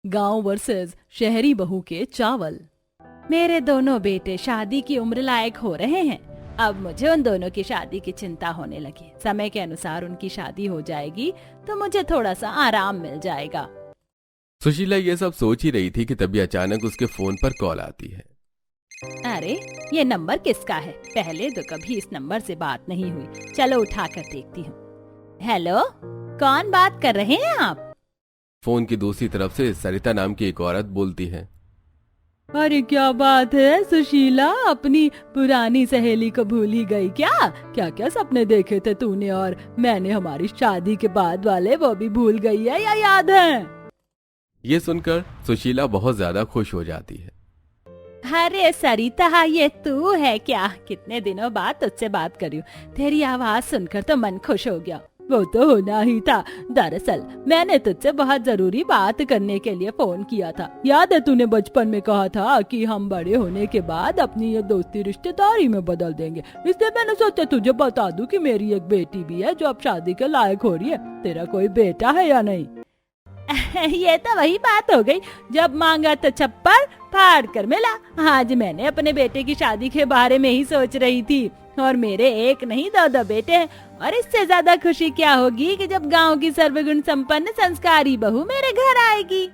गांव वर्सेस शहरी बहू के चावल। मेरे दोनों बेटे शादी की उम्र लायक हो रहे हैं। अब मुझे उन दोनों की शादी की चिंता होने लगी। समय के अनुसार उनकी शादी हो जाएगी तो मुझे थोड़ा सा आराम मिल जाएगा। सुशीला ये सब सोच ही रही थी कि तभी अचानक उसके फोन पर कॉल आती है। अरे ये नंबर किसका है? पहले तो कभी इस नंबर से बात नहीं हुई। चलो उठाकर देखती हूँ। हेलो, कौन बात कर रहे हैं आप? फोन की दूसरी तरफ से सरिता नाम की एक औरत बोलती है। अरे क्या बात है सुशीला, अपनी पुरानी सहेली को भूल ही गई क्या? क्या क्या सपने देखे थे तूने और मैंने हमारी शादी के बाद वाले, वो भी भूल गई है या याद है? ये सुनकर सुशीला बहुत ज्यादा खुश हो जाती है। अरे सरिता, ये तू है क्या? कितने दिनों बाद तुझसे बात कर रही हूँ। तेरी आवाज सुनकर तो मन खुश हो गया। वो तो होना ही था। दरअसल मैंने तुझसे बहुत जरूरी बात करने के लिए फोन किया था। याद है तूने बचपन में कहा था कि हम बड़े होने के बाद अपनी ये दोस्ती रिश्तेदारी में बदल देंगे, इसलिए मैंने सोचा तुझे बता दूं कि मेरी एक बेटी भी है जो अब शादी के लायक हो रही है। तेरा कोई बेटा है या नहीं? ये तो वही बात हो गई, जब मांगा तो छप्पर फाड़ कर मिला। आज मैंने अपने बेटे की शादी के बारे में ही सोच रही थी और मेरे एक नहीं दो बेटे हैं। और इससे ज्यादा खुशी क्या होगी कि जब गांव की सर्वगुण संपन्न संस्कारी बहू मेरे घर आएगी।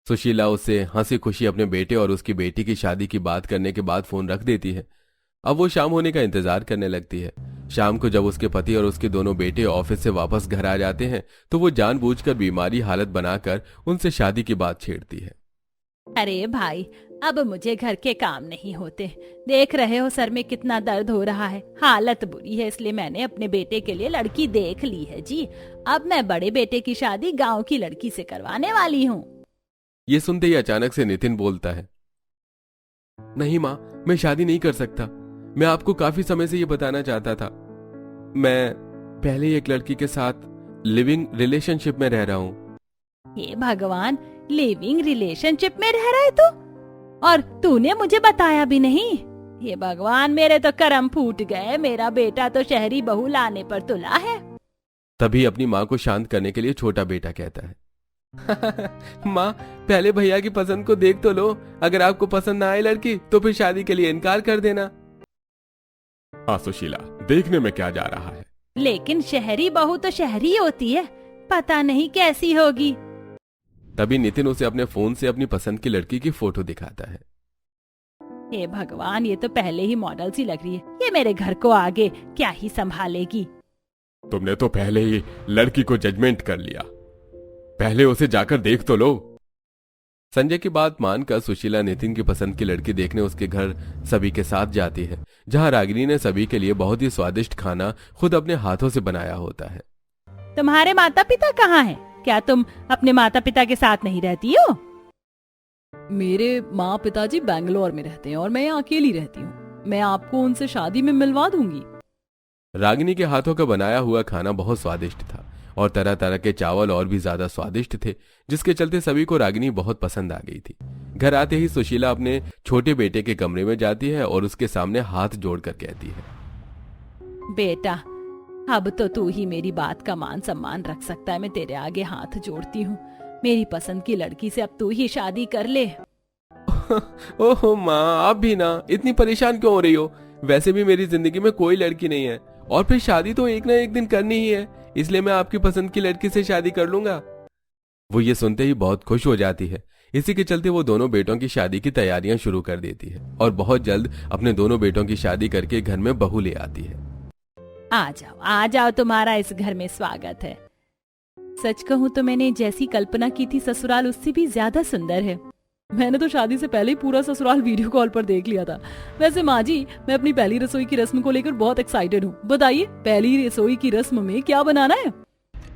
सुशीला उससे हंसी खुशी अपने बेटे और उसकी बेटी की शादी की बात करने के बाद फोन रख देती है। अब वो शाम होने का इंतजार करने लगती है। शाम को जब उसके पति और उसके दोनों बेटे ऑफिस से वापस घर आ जाते हैं तो वो जानबूझकर बीमारी हालत बनाकर उनसे शादी की बात छेड़ती है। अरे भाई, अब मुझे घर के काम नहीं होते। देख रहे हो सर में कितना दर्द हो रहा है। हालत बुरी है, इसलिए मैंने अपने बेटे के लिए लड़की देख ली है जी। अब मैं बड़े बेटे की शादी गांव की लड़की से करवाने वाली हूँ। ये सुनते ही अचानक से नितिन बोलता है। नहीं माँ, मैं शादी नहीं कर सकता। मैं आपको काफी समय से ये बताना चाहता था। मैं पहले ही एक लड़की के साथ लिविंग रिलेशनशिप में रह रहा हूँ। हे भगवान, लिविंग रिलेशनशिप में रह रहा है तू? और तूने मुझे बताया भी नहीं। हे भगवान, मेरे तो करम फूट गए। मेरा बेटा तो शहरी बहू लाने पर तुला है। तभी अपनी माँ को शांत करने के लिए छोटा बेटा कहता है। माँ, पहले भैया की पसंद को देख तो लो। अगर आपको पसंद ना आए लड़की तो फिर शादी के लिए इनकार कर देना। सुशीला, देखने में क्या जा रहा है? लेकिन शहरी बहू तो शहरी होती है, पता नहीं कैसी होगी। तभी नितिन उसे अपने फोन से अपनी पसंद की लड़की की फोटो दिखाता है। हे भगवान, ये तो पहले ही मॉडल सी लग रही है। ये मेरे घर को आगे क्या ही संभालेगी। तुमने तो पहले ही लड़की को जजमेंट कर लिया। पहले उसे जाकर देख तो लो। संजय की बात मानकर सुशीला नितिन की पसंद की लड़की देखने उसके घर सभी के साथ जाती है, जहां रागिनी ने सभी के लिए बहुत ही स्वादिष्ट खाना खुद अपने हाथों से बनाया होता है। तुम्हारे माता पिता कहाँ हैं? क्या तुम अपने माता पिता के साथ नहीं रहती हो? मेरे माँ पिताजी बैंगलोर में रहते हैं और मैं यहाँ अकेली रहती हूँ। मैं आपको उनसे शादी में मिलवा दूंगी। रागिनी के हाथों का बनाया हुआ खाना बहुत स्वादिष्ट था और तरह तरह के चावल और भी ज्यादा स्वादिष्ट थे, जिसके चलते सभी को रागिनी बहुत पसंद आ गई थी। घर आते ही सुशीला अपने छोटे बेटे के कमरे में जाती है और उसके सामने हाथ जोड़कर कहती है। बेटा, अब तो तू ही मेरी बात का मान सम्मान रख सकता है। मैं तेरे आगे हाथ जोड़ती हूँ। मेरी पसंद की लड़की से अब तू ही शादी कर ले। ओहो माँ, आप भी ना इतनी परेशान क्यों हो रही हो? वैसे भी मेरी जिंदगी में कोई लड़की नहीं है और फिर शादी तो एक ना एक दिन करनी ही है, इसलिए मैं आपकी पसंद की लड़की से शादी कर लूंगा। वो ये सुनते ही बहुत खुश हो जाती है। इसी के चलते वो दोनों बेटों की शादी की तैयारियां शुरू कर देती है और बहुत जल्द अपने दोनों बेटों की शादी करके घर में बहू ले आती है। आ जाओ, तुम्हारा इस घर में स्वागत है। सच कहूँ तो मैंने जैसी कल्पना की थी ससुराल उससे भी ज्यादा सुंदर है। मैंने तो शादी से पहले ही पूरा ससुराल वीडियो कॉल पर देख लिया था। वैसे माँ जी, मैं अपनी पहली रसोई की रस्म को लेकर बहुत एक्साइटेड हूँ। बताइए, पहली रसोई की रस्म में क्या बनाना है?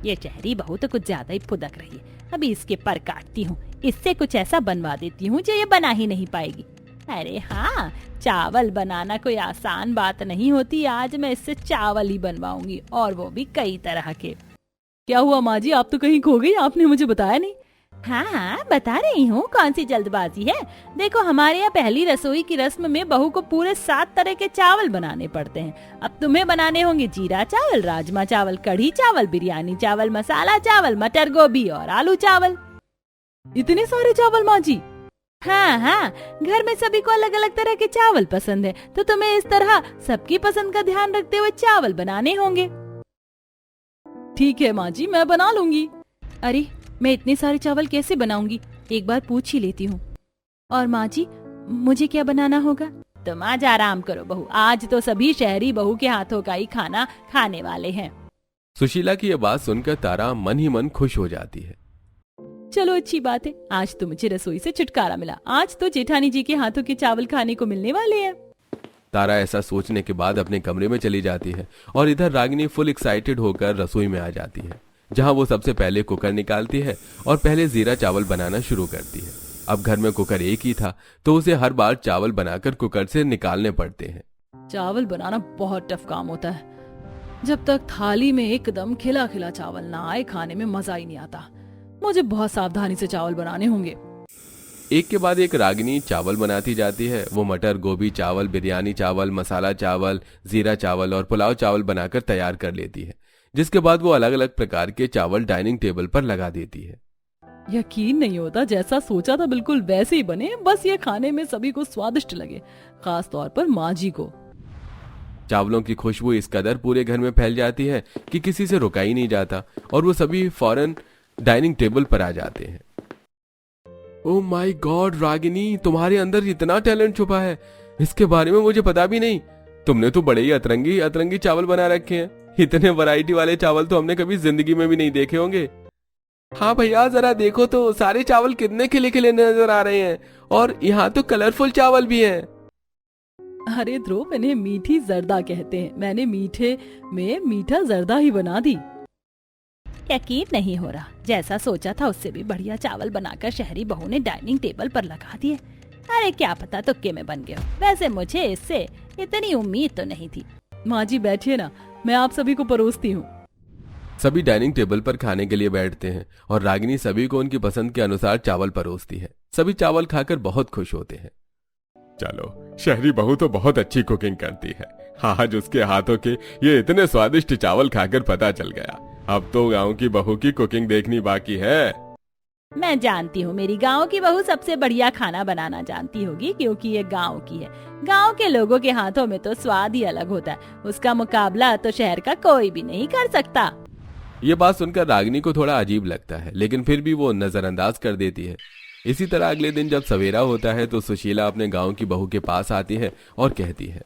ये शहरी बहू तो कुछ ज्यादा ही फुदक रही है। अभी इसके पर काटती हूँ, इससे कुछ ऐसा बनवा देती हूँ जो ये बना ही नहीं पाएगी। अरे हाँ, चावल बनाना कोई आसान बात नहीं होती। आज मैं इससे चावल ही बनवाऊंगी और वो भी कई तरह के। क्या हुआ माँ जी, आप तो कहीं खो गई, आपने मुझे बताया नहीं। हाँ, बता रही हूँ, कौन सी जल्दबाजी है। देखो, हमारे यहाँ पहली रसोई की रस्म में बहू को पूरे 7 तरह के चावल बनाने पड़ते हैं। अब तुम्हें बनाने होंगे जीरा चावल, राजमा चावल, कढ़ी चावल, बिरयानी चावल, मसाला चावल, मटर गोभी और आलू चावल। इतने सारे चावल माँ जी? हाँ हाँ, घर में सभी को अलग अलग तरह के चावल पसंद है, तो तुम्हें इस तरह सबकी पसंद का ध्यान रखते हुए चावल बनाने होंगे। ठीक है माँ जी, मैं बना लूंगी। अरे मैं इतने सारे चावल कैसे बनाऊंगी, एक बार पूछ ही लेती हूँ। और माँ जी मुझे क्या बनाना होगा? तुम आज आराम करो बहू, आज तो सभी शहरी बहू के हाथों का ही खाना खाने वाले हैं। सुशीला की यह बात सुनकर तारा मन ही मन खुश हो जाती है। चलो अच्छी बात है, आज तो मुझे रसोई से छुटकारा मिला, आज तो जेठानी जी के हाथों के चावल खाने को मिलने वाले हैं। तारा ऐसा सोचने के बाद अपने कमरे में चली जाती है और इधर रागिनी फुल एक्साइटेड होकर रसोई में आ जाती है, जहां वो सबसे पहले कुकर निकालती है और पहले जीरा चावल बनाना शुरू करती है। अब घर में कुकर एक ही था, तो उसे हर बार चावल बनाकर कुकर से निकालने पड़ते हैं। चावल बनाना बहुत टफ काम होता है, जब तक थाली में एकदम खिला खिला चावल ना आए खाने में मजा ही नहीं आता। मुझे बहुत सावधानी से चावल बनाने होंगे। एक के बाद एक रागिनी चावल बनाती जाती है। वो मटर, गोभी चावल, बिरयानी चावल, मसाला चावल, जीरा चावल और पुलाव चावल बनाकर तैयार कर लेती है, जिसके बाद वो अलग अलग प्रकार के चावल डाइनिंग टेबल पर लगा देती है। यकीन नहीं होता, जैसा सोचा था बिल्कुल वैसे ही बने, बस ये खाने में सभी को स्वादिष्ट लगे, खास तौर पर माँ जी को। चावलों की खुशबू इस कदर पूरे घर में फैल जाती है कि किसी से रुका ही नहीं जाता और वो सभी फौरन डाइनिंग टेबल पर आ जाते हैं। ओह माय गॉड रागिनी, तुम्हारे अंदर इतना टैलेंट छुपा है, इसके बारे में मुझे पता भी नहीं। तुमने तो बड़े ही अतरंगी अतरंगी चावल बना रखे हैं। इतने वैरायटी वाले चावल तो हमने कभी जिंदगी में भी नहीं देखे होंगे। हाँ भैया, जरा देखो तो सारे चावल कितने खिले खिले नजर आ रहे हैं, और यहाँ तो कलरफुल चावल भी हैं। अरे ध्रुव, इन्हें मीठी जर्दा कहते हैं, मैंने मीठे में मीठा जर्दा ही बना दी। यकीन नहीं हो रहा, जैसा सोचा था उससे भी बढ़िया चावल बनाकर शहरी बहू ने डाइनिंग टेबल पर लगा दिए। अरे क्या पता तुक्के में बन गए हो, वैसे मुझे इससे इतनी उम्मीद तो नहीं थी। माँ जी बैठिए ना, मैं आप सभी को परोसती हूँ। सभी डाइनिंग टेबल पर खाने के लिए बैठते हैं और रागिनी सभी को उनकी पसंद के अनुसार चावल परोसती है। सभी चावल खाकर बहुत खुश होते हैं। चलो, शहरी बहू तो बहुत अच्छी कुकिंग करती है। आज उसके हाथों के ये इतने स्वादिष्ट चावल खाकर पता चल गया। अब तो गांव की बहू की कुकिंग देखनी बाकी है। मैं जानती हूँ मेरी गांव की बहू सबसे बढ़िया खाना बनाना जानती होगी, क्योंकि ये गांव की है। गांव के लोगों के हाथों में तो स्वाद ही अलग होता है, उसका मुकाबला तो शहर का कोई भी नहीं कर सकता। ये बात सुनकर रागिनी को थोड़ा अजीब लगता है, लेकिन फिर भी वो नजरअंदाज कर देती है। इसी तरह अगले दिन जब सवेरा होता है तो सुशीला अपने गांव की बहू के पास आती है और कहती है,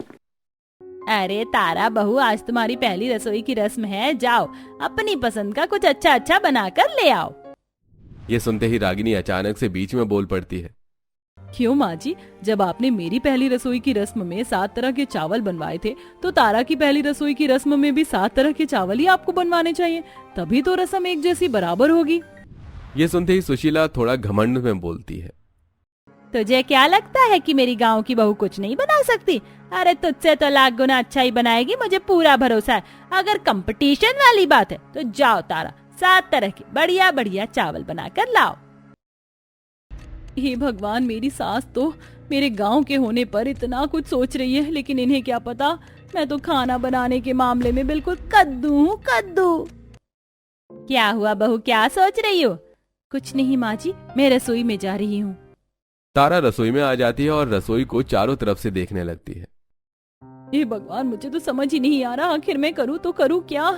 अरे तारा बहू, आज तुम्हारी पहली रसोई की रस्म है, जाओ अपनी पसंद का कुछ अच्छा अच्छा बनाकर ले आओ। ये सुनते ही रागिनी अचानक से बीच में बोल पड़ती है, क्यों माँ जी, जब आपने मेरी पहली रसोई की रस्म में 7 तरह के चावल बनवाए थे, तो तारा की पहली रसोई की रस्म में भी 7 तरह के चावल ही आपको बनवाने चाहिए, तभी तो रस्म एक जैसी बराबर होगी। ये सुनते ही सुशीला थोड़ा घमंड में बोलती है, तुझे क्या लगता है कि मेरी गांव की बहू कुछ नहीं बना सकती? अरे तुझसे तो लाख गुना अच्छा ही बनाएगी, मुझे पूरा भरोसा है। अगर कंपटीशन वाली बात है तो जाओ तारा, 7 तरह के बढ़िया बढ़िया चावल बनाकर लाओ। हे भगवान, मेरी सास तो मेरे गांव के होने पर इतना कुछ सोच रही है, लेकिन इन्हें क्या पता मैं तो खाना बनाने के मामले में बिल्कुल कद्दू हूँ, कद्दू। क्या हुआ बहू, क्या सोच रही हो? कुछ नहीं माँ जी, मैं रसोई में जा रही हूँ। तारा रसोई में आ जाती है और रसोई को चारों तरफ से देखने लगती है। हे भगवान, मुझे तो समझ ही नहीं आ रहा, आखिर मैं करूँ तो करूँ क्या?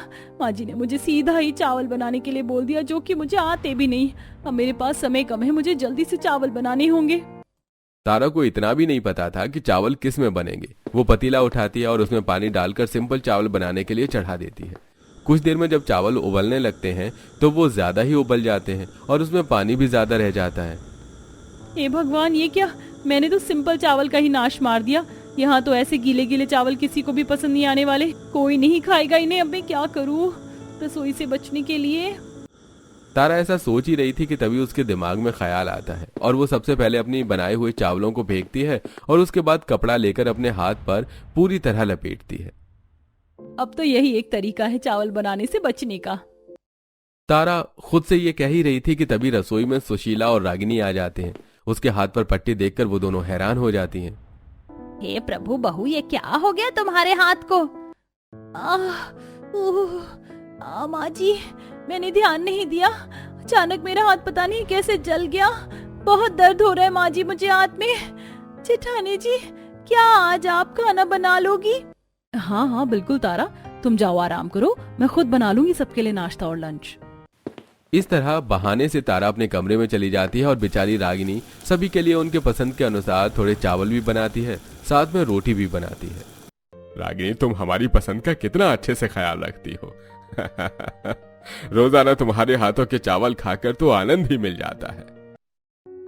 माँ जी ने मुझे सीधा ही चावल बनाने के लिए बोल दिया, जो कि मुझे आते भी नहीं। अब मेरे पास समय कम है, मुझे जल्दी से चावल बनाने होंगे। तारा को इतना भी नहीं पता था कि चावल किस में बनेंगे। वो पतीला उठाती है और उसमें पानी डालकर सिंपल चावल बनाने के लिए चढ़ा देती है। कुछ देर में जब चावल उबलने लगते हैं तो वो ज्यादा ही उबल जाते हैं और उसमें पानी भी ज्यादा रह जाता है। हे भगवान, ये क्या, मैंने तो सिंपल चावल का ही नाश मार दिया। यहाँ तो ऐसे गीले गीले चावल किसी को भी पसंद नहीं आने वाले, कोई नहीं खाएगा इन्हें। अब मैं क्या करूँ रसोई से बचने के लिए? तारा ऐसा सोच ही रही थी कि तभी उसके दिमाग में ख्याल आता है और वो सबसे पहले अपनी बनाए हुए चावलों को फेंकती है और उसके बाद कपड़ा लेकर अपने हाथ पर पूरी तरह लपेटती है। अब तो यही एक तरीका है चावल बनाने से बचने का। तारा खुद से ये कह ही रही थी कि तभी रसोई में सुशीला और रागिनी आ जाते हैं। उसके हाथ पर पट्टी देखकर वो दोनों हैरान हो जाती हैं। हे प्रभु बहू, ये क्या हो गया तुम्हारे हाथ को? माँ जी, मैंने ध्यान नहीं दिया, अचानक मेरा हाथ पता नहीं कैसे जल गया। बहुत दर्द हो रहा है माँ जी मुझे हाथ में। जेठानी जी, क्या आज आप खाना बना लोगी? हाँ हाँ बिल्कुल तारा, तुम जाओ आराम करो, मैं खुद बना लूंगी सबके लिए नाश्ता और लंच। इस तरह बहाने से तारा अपने कमरे में चली जाती है और बेचारी रागिनी सभी के लिए उनके पसंद के अनुसार थोड़े चावल भी बनाती है, साथ में रोटी भी बनाती है। रागिनी, तुम हमारी पसंद का कितना अच्छे से ख्याल रखती हो। रोजाना तुम्हारे हाथों के चावल खाकर तो आनंद ही मिल जाता है।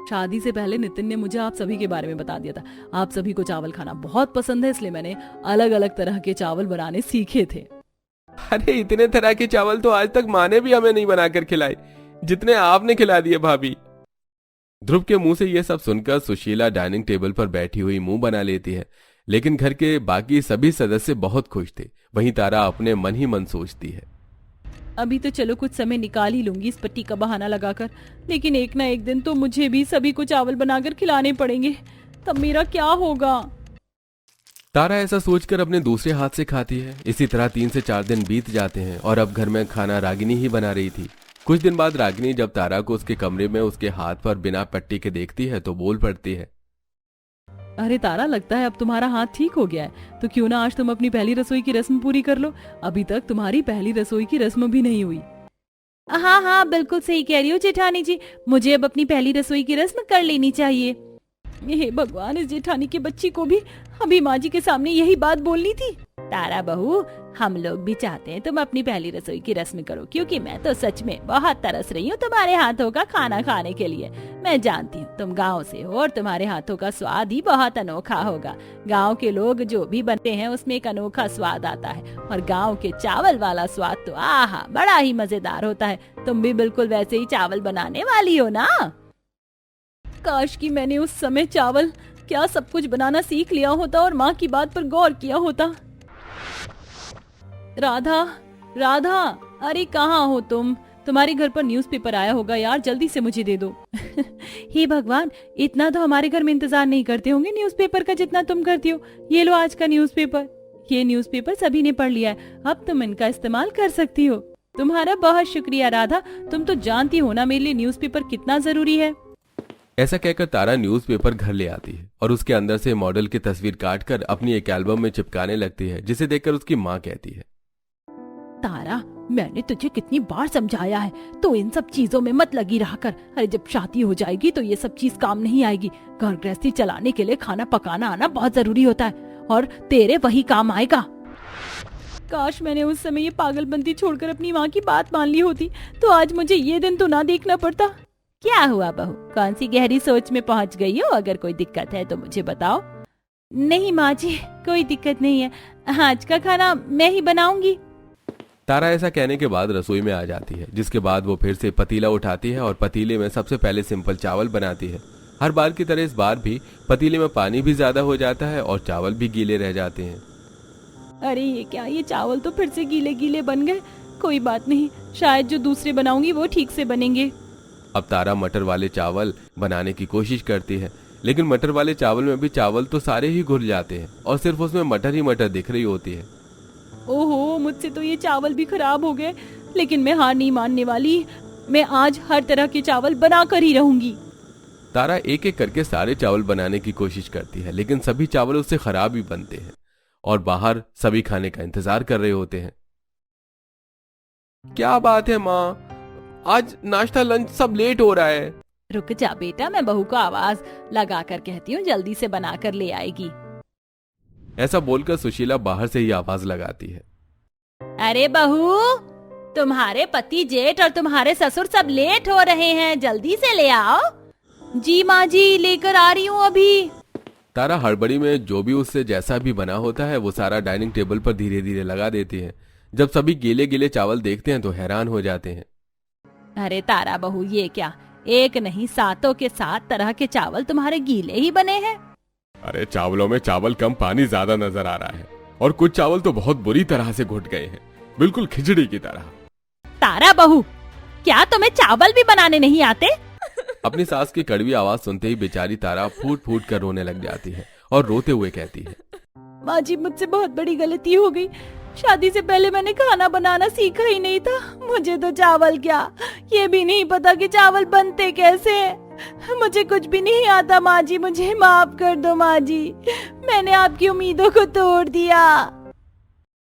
शादी से पहले नितिन ने मुझे आप सभी के बारे में बता दिया था। आप सभी को चावल खाना बहुत पसंद है, इसलिए मैंने अलग अलग तरह के चावल बनाने सीखे थे। अरे इतने तरह के चावल तो आज तक माँ ने भी हमें नहीं बनाकर खिलाए जितने आपने खिला दिए भाभी। ध्रुव के मुंह से यह सब सुनकर सुशीला डाइनिंग टेबल पर बैठी हुई मुंह बना लेती है, लेकिन घर के बाकी सभी सदस्य बहुत खुश थे। वहीं तारा अपने मन ही मन सोचती है, अभी तो चलो कुछ समय निकाल ही लूंगी इस पट्टी का बहाना लगाकर, लेकिन एक ना एक दिन तो मुझे भी सभी को चावल बनाकर खिलाने पड़ेंगे, तब मेरा क्या होगा। तारा ऐसा सोचकर अपने दूसरे हाथ से खाती है। इसी तरह 3 से 4 दिन बीत जाते हैं और अब घर में खाना रागिनी ही बना रही थी। कुछ दिन बाद रागिनी जब तारा को उसके कमरे में उसके हाथ पर बिना पट्टी के देखती है तो बोल पड़ती है, अरे तारा, लगता है अब तुम्हारा हाथ ठीक हो गया है, तो क्यों ना आज तुम अपनी पहली रसोई की रस्म पूरी कर लो। अभी तक तुम्हारी पहली रसोई की रस्म भी नहीं हुई। हाँ हाँ बिल्कुल सही कह रही हो जेठानी जी, मुझे अब अपनी पहली रसोई की रस्म कर लेनी चाहिए। हे भगवान, इस जेठानी की बच्ची को भी अभी माँ जी के सामने यही बात बोलनी थी। तारा बहू, हम लोग भी चाहते हैं तुम अपनी पहली रसोई की रस्म करो, क्योंकि मैं तो सच में बहुत तरस रही हूँ तुम्हारे हाथों का खाना खाने के लिए। मैं जानती हूँ तुम गांव से हो और तुम्हारे हाथों का स्वाद ही बहुत अनोखा होगा। गांव के लोग जो भी बनते हैं उसमें एक अनोखा स्वाद आता है, और गांव के चावल वाला स्वाद तो आहा बड़ा ही मजेदार होता है। तुम भी बिल्कुल वैसे ही चावल बनाने वाली हो ना। काश कि मैंने उस समय चावल क्या सब कुछ बनाना सीख लिया होता और माँ की बात पर गौर किया होता। राधा, राधा, अरे कहाँ हो तुम? तुम्हारे घर पर न्यूज़पेपर आया होगा यार, जल्दी से मुझे दे दो। हे भगवान, इतना तो हमारे घर में इंतजार नहीं करते होंगे न्यूज़पेपर का जितना तुम करती हो। ये लो आज का न्यूज़पेपर। ये न्यूज़पेपर सभी ने पढ़ लिया है, अब तुम इनका इस्तेमाल कर सकती हो। तुम्हारा बहुत शुक्रिया राधा, तुम तो जानती हो ना मेरे लिए न्यूज़पेपर कितना जरूरी है। ऐसा कहकर तारा न्यूज़पेपर घर ले आती है और उसके अंदर से मॉडल की तस्वीर काटकर अपनी एक एल्बम में चिपकाने लगती है, जिसे देखकर उसकी माँ कहती है, तारा, मैंने तुझे कितनी बार समझाया है तो इन सब चीजों में मत लगी रहा कर। अरे जब शादी हो जाएगी तो ये सब चीज काम नहीं आएगी। घर गृहस्थी चलाने के लिए खाना पकाना आना बहुत जरूरी होता है, और तेरे वही काम आएगा। काश मैंने उस समय ये पागलबंदी छोड़कर अपनी माँ की बात मान ली होती, तो आज मुझे ये दिन तो ना देखना पड़ता। क्या हुआ बहू, कौन सी गहरी सोच में पहुँच गई हो? अगर कोई दिक्कत है तो मुझे बताओ। नहीं माँ जी, कोई दिक्कत नहीं है, आज का खाना मैं ही बनाऊंगी। तारा ऐसा कहने के बाद रसोई में आ जाती है, जिसके बाद वो फिर से पतीला उठाती है और पतीले में सबसे पहले सिंपल चावल बनाती है। हर बार की तरह इस बार भी पतीले में पानी भी ज्यादा हो जाता है और चावल भी गीले रह जाते हैं। अरे ये क्या, ये चावल तो फिर से गीले गीले बन गए। कोई बात नहीं, शायद जो दूसरे बनाऊंगी वो ठीक से बनेंगे। अब तारा मटर वाले चावल बनाने की कोशिश करती है, लेकिन मटर वाले चावल में भी चावल तो सारे ही घुल जाते हैं और सिर्फ उसमें मटर ही मटर दिख रही होती है। ओहो, मुझसे तो ये चावल भी खराब हो गए, लेकिन मैं हार नहीं मानने वाली। मैं आज हर तरह के चावल बना कर ही रहूंगी। तारा एक एक करके सारे चावल बनाने की कोशिश करती है, लेकिन सभी चावल उससे खराब ही बनते हैं और बाहर सभी खाने का इंतजार कर रहे होते हैं। क्या बात है माँ, आज नाश्ता लंच सब लेट हो रहा है। रुक जा बेटा, मैं बहू को आवाज लगा कर कहती हूँ, जल्दी से बना कर ले आएगी। ऐसा बोलकर सुशीला बाहर से ही आवाज लगाती है, अरे बहू, तुम्हारे पति जेठ और तुम्हारे ससुर सब लेट हो रहे हैं, जल्दी से ले आओ। जी माँ जी, लेकर आ रही हूँ अभी। तारा हड़बड़ी में जो भी उससे जैसा भी बना होता है वो सारा डाइनिंग टेबल पर धीरे धीरे लगा देती है। जब सभी गीले गीले चावल देखते हैं तो हैरान हो जाते हैं। अरे तारा बहू, ये क्या, एक नहीं सातों के 7 तरह के चावल तुम्हारे गीले ही बने हैं। अरे चावलों में चावल कम पानी ज्यादा नजर आ रहा है, और कुछ चावल तो बहुत बुरी तरह से घुट गए हैं, बिल्कुल खिचड़ी की तरह। तारा बहू, क्या तुम्हें चावल भी बनाने नहीं आते? अपनी सास की कड़वी आवाज सुनते ही बेचारी तारा फूट फूट कर रोने लग जाती है और रोते हुए कहती है, माँ जी, मुझसे बहुत बड़ी गलती हो गई। शादी से पहले मैंने खाना बनाना सीखा ही नहीं था। मुझे तो चावल क्या, ये भी नहीं पता कि चावल बनते कैसे हैं। मुझे कुछ भी नहीं आता माँ जी, मुझे माफ कर दो माँ जी, मैंने आपकी उम्मीदों को तोड़ दिया।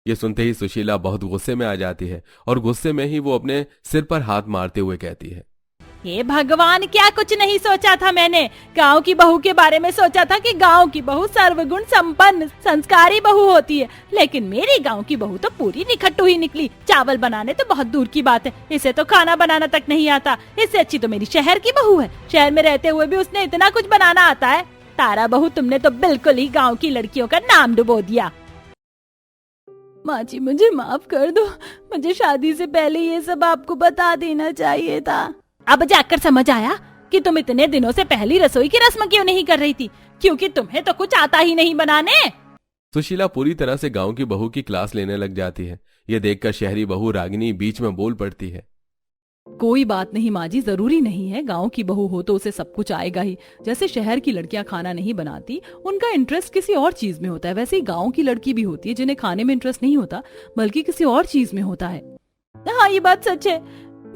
ये सुनते ही सुशीला बहुत गुस्से में आ जाती है और गुस्से में ही वो अपने सिर पर हाथ मारते हुए कहती है, हे भगवान, क्या कुछ नहीं सोचा था मैंने। गांव की बहू के बारे में सोचा था कि गांव की बहू सर्वगुण संपन्न संस्कारी बहू होती है, लेकिन मेरी गांव की बहू तो पूरी निखट्टू ही निकली। चावल बनाने तो बहुत दूर की बात है, इसे तो खाना बनाना तक नहीं आता। इससे अच्छी तो मेरी शहर की बहू है, शहर में रहते हुए भी उसने इतना कुछ बनाना आता है। तारा बहू, तुमने तो बिल्कुल ही गाँव की लड़कियों का नाम डुबो दिया। माँ जी, मुझे माफ कर दो, मुझे शादी से पहले ये सब आपको बता देना चाहिए था। अब जाकर समझ आया कि तुम इतने दिनों से पहली रसोई की रस्म क्यों नहीं कर रही थी, क्योंकि तुम्हें तो कुछ आता ही नहीं बनाने। सुशीला पूरी तरह से गांव की बहू की क्लास लेने लग जाती है। ये देखकर शहरी बहू रागिनी बीच में बोल पड़ती है, कोई बात नहीं माँ जी, जरूरी नहीं है गांव की बहू हो तो उसे सब कुछ आएगा ही। जैसे शहर की लड़कियां खाना नहीं बनाती, उनका इंटरेस्ट किसी और चीज में होता है, वैसे ही गांव की लड़की भी होती है जिन्हें खाने में इंटरेस्ट नहीं होता बल्कि किसी और चीज में होता है। हाँ, ये बात सच है,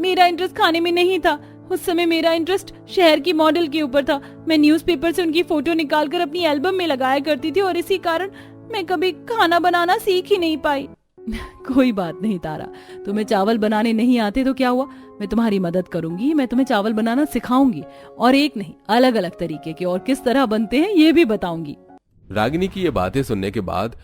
मेरा इंटरेस्ट खाने में नहीं था। उस समय मेरा इंटरेस्ट शहर की मॉडल के ऊपर था। मैं न्यूज़पेपर से उनकी फोटो निकालकर अपनी एल्बम में लगाया करती थी और इसी कारण मैं कभी खाना बनाना सीख ही नहीं पाई। कोई बात नहीं तारा, तुम्हें चावल बनाने नहीं आते तो क्या हुआ, मैं तुम्हारी मदद करूंगी। मैं तुम्हें चावल बनाना सिखाऊंगी, और एक नहीं अलग अलग तरीके के, और किस तरह बनते हैं ये भी बताऊंगी। रागिनी की ये बातें सुनने के बाद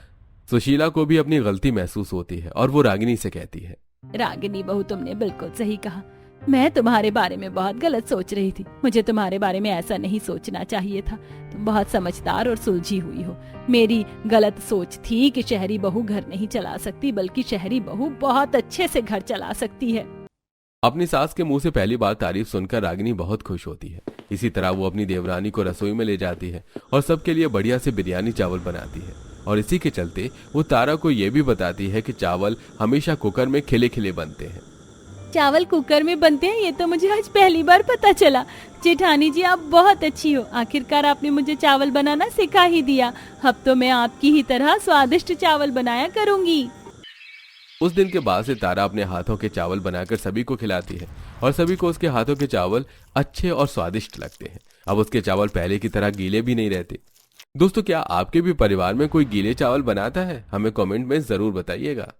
सुशीला को भी अपनी गलती महसूस होती है और वो रागिनी से कहती है, रागिनी बहू, तुमने बिल्कुल सही कहा। मैं तुम्हारे बारे में बहुत गलत सोच रही थी। मुझे तुम्हारे बारे में ऐसा नहीं सोचना चाहिए था। तुम बहुत समझदार और सुलझी हुई हो। मेरी गलत सोच थी कि शहरी बहू घर नहीं चला सकती, बल्कि शहरी बहू बहुत अच्छे से घर चला सकती है। अपनी सास के मुंह से पहली बार तारीफ सुनकर रागिनी बहुत खुश होती है। इसी तरह वो अपनी देवरानी को रसोई में ले जाती है और सबके लिए बढ़िया से बिरयानी चावल बनाती है। और इसी के चलते वो तारा को ये भी बताती है कि चावल हमेशा कुकर में खिले खिले बनते हैं। चावल कुकर में बनते हैं, ये तो मुझे आज पहली बार पता चला। जेठानी जी, आप बहुत अच्छी हो, आखिरकार आपने मुझे चावल बनाना सिखा ही दिया। अब तो मैं आपकी ही तरह स्वादिष्ट चावल बनाया करूंगी। उस दिन के बाद से तारा अपने हाथों के चावल बनाकर सभी को खिलाती है और सभी को उसके हाथों के चावल अच्छे और स्वादिष्ट लगते हैं। अब उसके चावल पहले की तरह गीले भी नहीं रहते। दोस्तों, क्या आपके भी परिवार में कोई गीले चावल बनाता है? हमें कमेंट में जरूर बताइएगा।